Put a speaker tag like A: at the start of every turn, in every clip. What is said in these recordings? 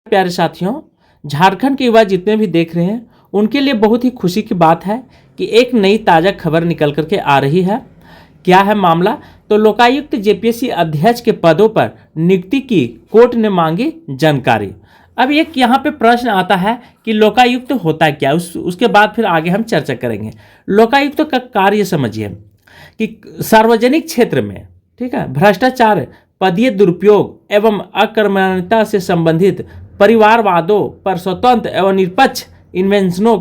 A: प्यारे साथियों, झारखंड के युवा जितने भी देख रहे हैं उनके लिए बहुत ही खुशी की बात है कि एक नई ताज़ा खबर निकल करके आ रही है। क्या है मामला? तो लोकायुक्त जेपीएससी अध्यक्ष के पदों पर नियुक्ति की कोर्ट ने मांगी जानकारी। अब एक यहाँ पे प्रश्न आता है कि लोकायुक्त होता क्या, उसके बाद फिर आगे हम चर्चा करेंगे। लोकायुक्त का कार्य समझिए कि सार्वजनिक क्षेत्र में, ठीक है, भ्रष्टाचार, पदीय दुरुपयोग एवं अकर्मण्यता से संबंधित परिवारवादों पर स्वतंत्र एवं निष्पक्ष इन्वेंशनों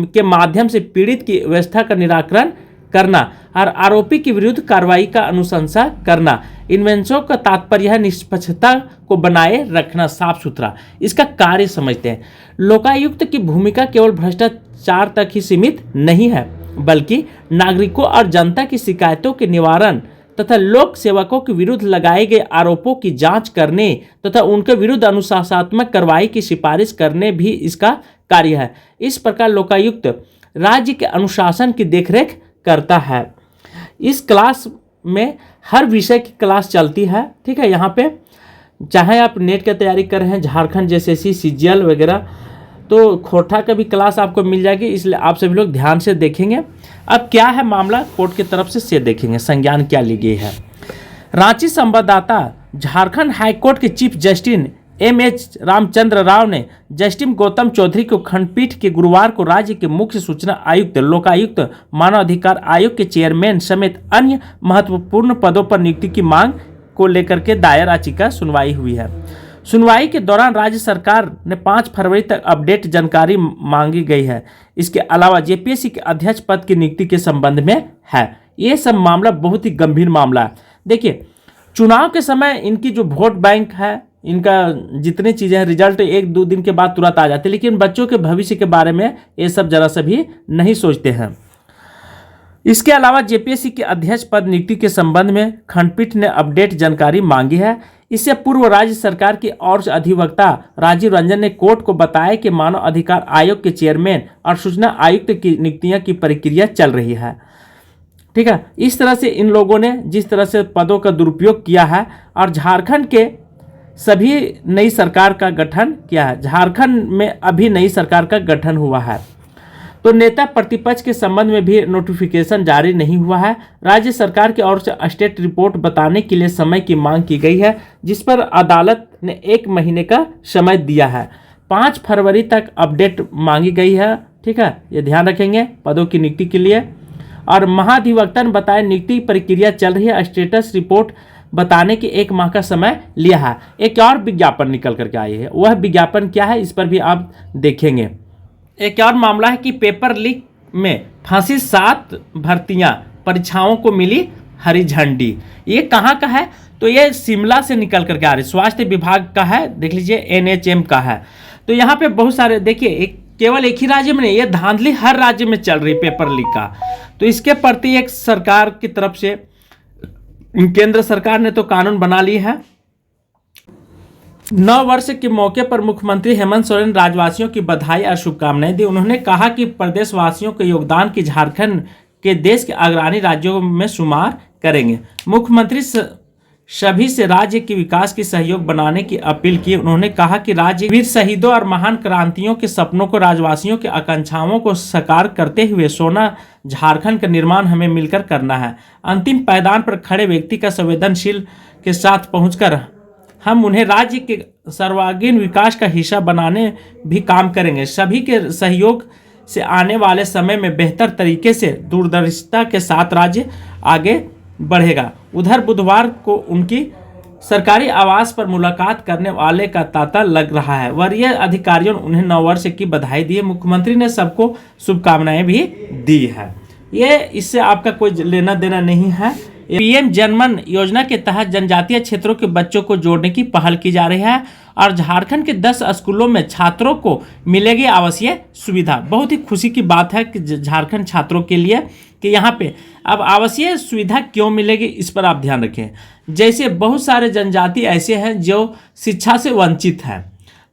A: के माध्यम से पीड़ित की व्यवस्था का निराकरण करना और आरोपी के विरुद्ध कार्रवाई का अनुशंसा करना। इन्वेंशनों का तात्पर्य है निष्पक्षता को बनाए रखना, साफ सुथरा, इसका कार्य समझते हैं। लोकायुक्त की भूमिका केवल भ्रष्टाचार तक ही सीमित नहीं है, बल्कि नागरिकों और जनता की शिकायतों के निवारण तथा लोक सेवकों के विरुद्ध लगाए गए आरोपों की जांच करने तथा उनके विरुद्ध अनुशासनात्मक कार्रवाई की सिफारिश करने भी इसका कार्य है। इस प्रकार लोकायुक्त राज्य के अनुशासन की देखरेख करता है। इस क्लास में हर विषय की क्लास चलती है, ठीक है। यहाँ पे चाहे आप नेट की तैयारी कर रहे हैं, झारखंड जेएसएससी, सीजीएल वगैरह, तो खोटा का भी क्लास आपको मिल जाएगी, इसलिए आप सभी लोग ध्यान से देखेंगे। अब क्या है मामला कोर्ट की तरफ से देखेंगे, संज्ञान क्या ली गई है। रांची संवाददाता झारखंड हाईकोर्ट के chief justice M H Ramchandra Rao ने जस्टिस गौतम चौधरी को खंडपीठ के गुरुवार को राज्य के मुख्य सूचना आयुक्त, लोकायुक्त, मानवाधिकार आयोग के चेयरमैन समेत अन्य महत्वपूर्ण पदों पर नियुक्ति की मांग को लेकर के दायर याचिका सुनवाई हुई है। सुनवाई के दौरान राज्य सरकार ने 5 फरवरी तक अपडेट जानकारी मांगी गई है। इसके अलावा जेपीएससी के अध्यक्ष पद की नियुक्ति के संबंध में है। ये सब मामला बहुत ही गंभीर मामला है। देखिए, चुनाव के समय इनकी जो वोट बैंक है, इनका जितनी चीज़ें हैं, रिजल्ट 1-2 दिन के बाद तुरंत आ जाते हैं, लेकिन बच्चों के भविष्य के बारे में ये सब जरा सा भी नहीं सोचते हैं। इसके अलावा जेपीएससी के अध्यक्ष पद नियुक्ति के संबंध में खंडपीठ ने अपडेट जानकारी मांगी है। इससे पूर्व राज्य सरकार की ओर से अधिवक्ता राजीव रंजन ने कोर्ट को बताया कि मानव अधिकार आयोग के चेयरमैन और सूचना आयुक्त की नियुक्तियां की प्रक्रिया चल रही है, ठीक है। इस तरह से इन लोगों ने जिस तरह से पदों का दुरुपयोग किया है और झारखंड के सभी नई सरकार का गठन किया है। झारखंड में अभी नई सरकार का गठन हुआ है, तो नेता प्रतिपक्ष के संबंध में भी नोटिफिकेशन जारी नहीं हुआ है। राज्य सरकार की ओर से स्टेट रिपोर्ट बताने के लिए समय की मांग की गई है, जिस पर अदालत ने 1 महीने का समय दिया है। 5 फरवरी तक अपडेट मांगी गई है, ठीक है, ये ध्यान रखेंगे पदों की नियुक्ति के लिए। और महाधिवक्ता ने बताया नियुक्ति प्रक्रिया चल रही है, स्टेटस रिपोर्ट बताने के 1 माह का समय लिया है। एक और विज्ञापन निकल करके आई है, वह विज्ञापन क्या है इस पर भी आप देखेंगे। एक और मामला है कि पेपर लीक में फंसी 7 भर्तियां, परीक्षाओं को मिली हरी झंडी। ये कहाँ का है? तो ये शिमला से निकल करके आ रही, स्वास्थ्य विभाग का है, देख लीजिए, एनएचएम का है। तो यहाँ पे बहुत सारे, देखिए, केवल एक ही राज्य में नहीं, ये धांधली हर राज्य में चल रही पेपर लीक का। तो इसके प्रति एक सरकार की तरफ से केंद्र सरकार ने तो कानून बना ली है। 9 वर्ष के मौके पर मुख्यमंत्री हेमंत सोरेन राज्यवासियों की बधाई और शुभकामनाएं दी। उन्होंने कहा कि प्रदेशवासियों के योगदान की झारखंड के देश के अग्रणी राज्यों में शुमार करेंगे। मुख्यमंत्री सभी से राज्य के विकास की सहयोग बनाने की अपील की। उन्होंने कहा कि राज्य वीर शहीदों और महान क्रांतियों के सपनों को, राज्यवासियों के आकांक्षाओं को साकार करते हुए सोना झारखंड का निर्माण हमें मिलकर करना है। अंतिम पायदान पर खड़े व्यक्ति का संवेदनशील के साथ पहुंचकर हम उन्हें राज्य के सर्वांगीण विकास का हिस्सा बनाने भी काम करेंगे। सभी के सहयोग से आने वाले समय में बेहतर तरीके से दूरदर्शिता के साथ राज्य आगे बढ़ेगा। उधर बुधवार को उनकी सरकारी आवास पर मुलाकात करने वाले का तांता लग रहा है। वरीय अधिकारियों ने उन्हें 9 वर्ष की बधाई दी है। मुख्यमंत्री ने सबको शुभकामनाएं भी दी है। ये इससे आपका कोई लेना देना नहीं है। पीएम जनमन योजना के तहत जनजातीय क्षेत्रों के बच्चों को जोड़ने की पहल की जा रही है और झारखंड के 10 स्कूलों में छात्रों को मिलेगी आवासीय सुविधा। बहुत ही खुशी की बात है कि झारखंड छात्रों के लिए कि यहाँ पे अब आवासीय सुविधा क्यों मिलेगी, इस पर आप ध्यान रखें। जैसे बहुत सारे जनजाति ऐसे हैं जो शिक्षा से वंचित हैं,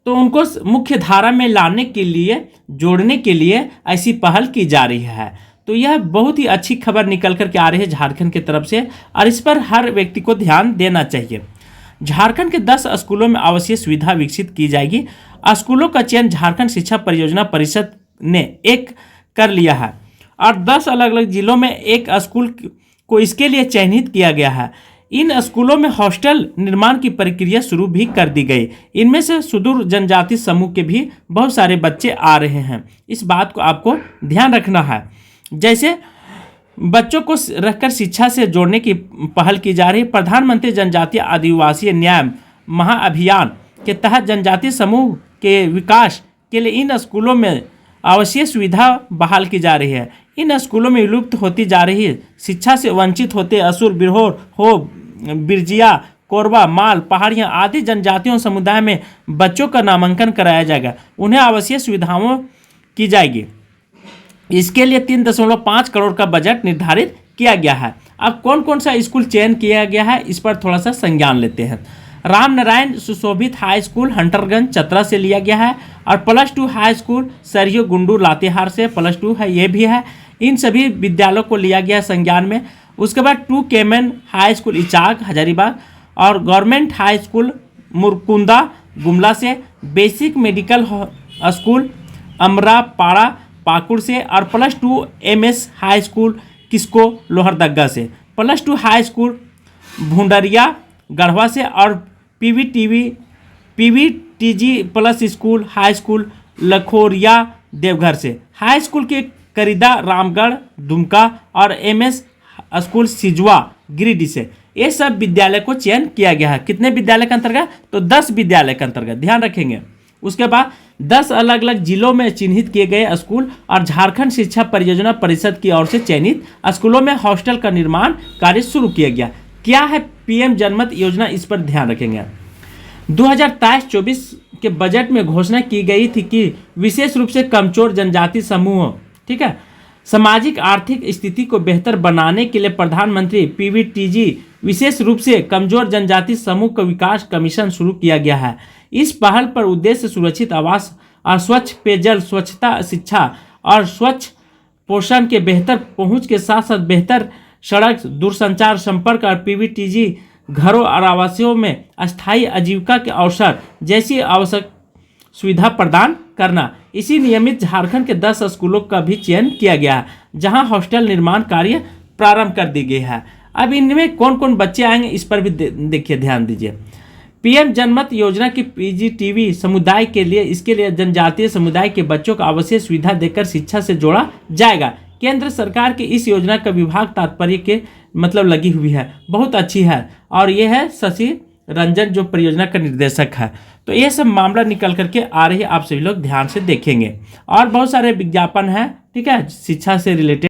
A: तो उनको मुख्य धारा में लाने के लिए, जोड़ने के लिए ऐसी पहल की जा रही है। तो यह बहुत ही अच्छी खबर निकल कर के आ रही है झारखंड की तरफ से और इस पर हर व्यक्ति को ध्यान देना चाहिए। झारखंड के 10 स्कूलों में आवासीय सुविधा विकसित की जाएगी। स्कूलों का चयन झारखंड शिक्षा परियोजना परिषद ने एक कर लिया है और 10 अलग अलग जिलों में एक स्कूल को इसके लिए चयनित किया गया है। इन स्कूलों में हॉस्टल निर्माण की प्रक्रिया शुरू भी कर दी गई। इनमें से सुदूर जनजाति समूह के भी बहुत सारे बच्चे आ रहे हैं। इस बात को आपको ध्यान रखना है। जैसे बच्चों को रखकर शिक्षा से जोड़ने की पहल की जा रही है। प्रधानमंत्री जनजातीय आदिवासी न्याय महाअभियान के तहत जनजातीय समूह के विकास के लिए इन स्कूलों में आवासीय सुविधा बहाल की जा रही है। इन स्कूलों में विलुप्त होती जा रही शिक्षा से वंचित होते असुर, बिरहोर, हो, बिरजिया, कोरबा, माल, पहाड़ियाँ आदि जनजातियों समुदाय में बच्चों का नामांकन कराया जाएगा। उन्हें आवासीय सुविधाओं की जाएगी। इसके लिए 3.5 करोड़ का बजट निर्धारित किया गया है। अब कौन कौन सा स्कूल चयन किया गया है इस पर थोड़ा सा संज्ञान लेते हैं। राम नारायण सुशोभित हाई स्कूल हंटरगंज चतरा से लिया गया है और +2 हाई स्कूल सरयू गुंडू लातेहार से +2 है, ये भी है। इन सभी विद्यालयों को लिया गया संज्ञान में। उसके बाद 2 केमन हाई स्कूल इचाक हजारीबाग और गवर्नमेंट हाई स्कूल मुरकुंदा गुमला से, basic medical school Amrapara Pakur से और +2 MS हाई स्कूल किसको लोहरदग्गा से, +2 हाई स्कूल भुंडरिया गढ़वा से और PVTG plus school high school Lakhoria Deoghar से। हाई स्कूल के करीदा रामगढ़ दुमका और MS स्कूल सिजवा गिरिडीह से। ये सब विद्यालय को चयन किया गया है। कितने विद्यालय के अंतर्गत? तो 10 विद्यालय के अंतर्गत, ध्यान रखेंगे। उसके बाद 10 अलग अलग जिलों में चिन्हित किए गए स्कूल और झारखंड शिक्षा परियोजना परिषद की ओर से चयनित स्कूलों में हॉस्टल का निर्माण कार्य शुरू किया गया। क्या है PM जनमत योजना, इस पर ध्यान रखेंगे। 2023-24 के बजट में घोषणा की गई थी कि विशेष रूप से कमजोर जनजाति समूह, ठीक है, सामाजिक आर्थिक स्थिति को बेहतर बनाने के लिए प्रधानमंत्री PVTG विशेष रूप से कमजोर जनजाति समूह का विकास कमीशन शुरू किया गया है। इस पहल पर उद्देश्य सुरक्षित आवास और स्वच्छ पेयजल, स्वच्छता, शिक्षा और स्वच्छ पोषण के बेहतर पहुंच के साथ साथ बेहतर सड़क, दूरसंचार संपर्क और PVTG घरों और आवासों में अस्थायी आजीविका के अवसर जैसी आवश्यक सुविधा प्रदान करना। इसी नियमित झारखंड के 10 स्कूलों का भी चयन किया गया है जहां हॉस्टल निर्माण कार्य प्रारंभ कर दी गई है। अब इनमें कौन कौन बच्चे आएंगे इस पर भी देखिए, ध्यान दीजिए। PM जनमत योजना की PGTV समुदाय के लिए, इसके लिए जनजातीय समुदाय के बच्चों को आवासीय सुविधा देकर शिक्षा से जोड़ा जाएगा। केंद्र सरकार की इस योजना का विभाग तात्पर्य के मतलब लगी हुई है, बहुत अच्छी है और ये है शशि रंजन जो परियोजना का निर्देशक है। तो ये सब मामला निकल करके आ रही है, आप सभी लोग ध्यान से देखेंगे। और बहुत सारे विज्ञापन हैं, ठीक है, शिक्षा से रिलेटेड।